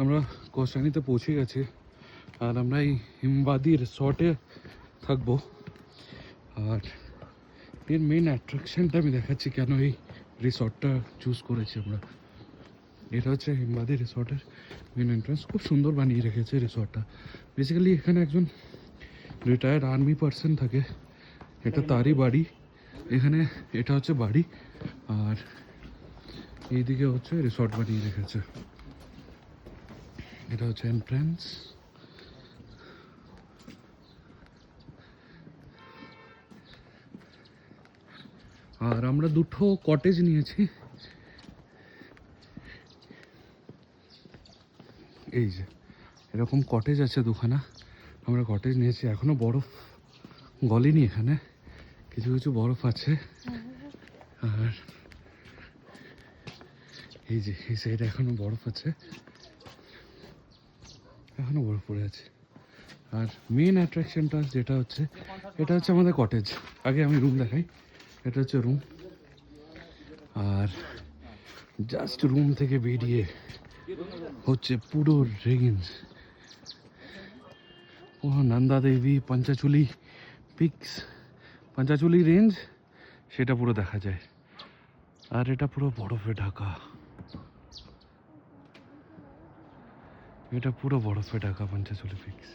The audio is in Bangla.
আমরা কোস্টানিতে পৌঁছে গেছি আর আমরা এই হিমবাদি রিসর্টে থাকবো। আর এর মেন অ্যাট্রাকশনটা আমি দেখাচ্ছি কেন এই রিসর্টটা চুজ করেছি আমরা। এটা হচ্ছে হিমবাদি রিসর্টের মেন এন্ট্রান্স। খুব সুন্দর বানিয়ে রেখেছে রিসর্টটা। বেসিক্যালি এখানে একজন রিটায়ার্ড আর্মি পার্সন থাকে, এটা তারই বাড়ি। এখানে এটা হচ্ছে বাড়ি আর এইদিকে হচ্ছে রিসর্ট বানিয়ে রেখেছে। এটা হচ্ছে এন্ট্রান্স। আর আমরা দুটো কটেজ নিয়েছি, এই যে এরকম কটেজ আছে দুখানা। আমরা কটেজ নিয়েছি, এখনো বরফ গলেনি, এখানে কিছু কিছু বরফ আছে। আর এই যে এই সাইডে এখনো বরফ আছে, এখনো বরফ পড়ে আছে। আর মেন অ্যাট্রাকশনটা যেটা হচ্ছে, এটা হচ্ছে আমাদের কটেজ। আগে আমি রুম দেখাই। এটা হচ্ছে রুম। আর জাস্ট রুম থেকে বেরিয়ে হচ্ছে পুরো রেঞ্জ, পুরো নন্দা দেবী, পঞ্চাচুলি পিকস, পঞ্চাচুলি রেঞ্জ সেটা পুরো দেখা যায়। আর এটা পুরো বরফে ঢাকা, এটা পুরো বরফে ঢাকা পঞ্চাচুলি পিকস।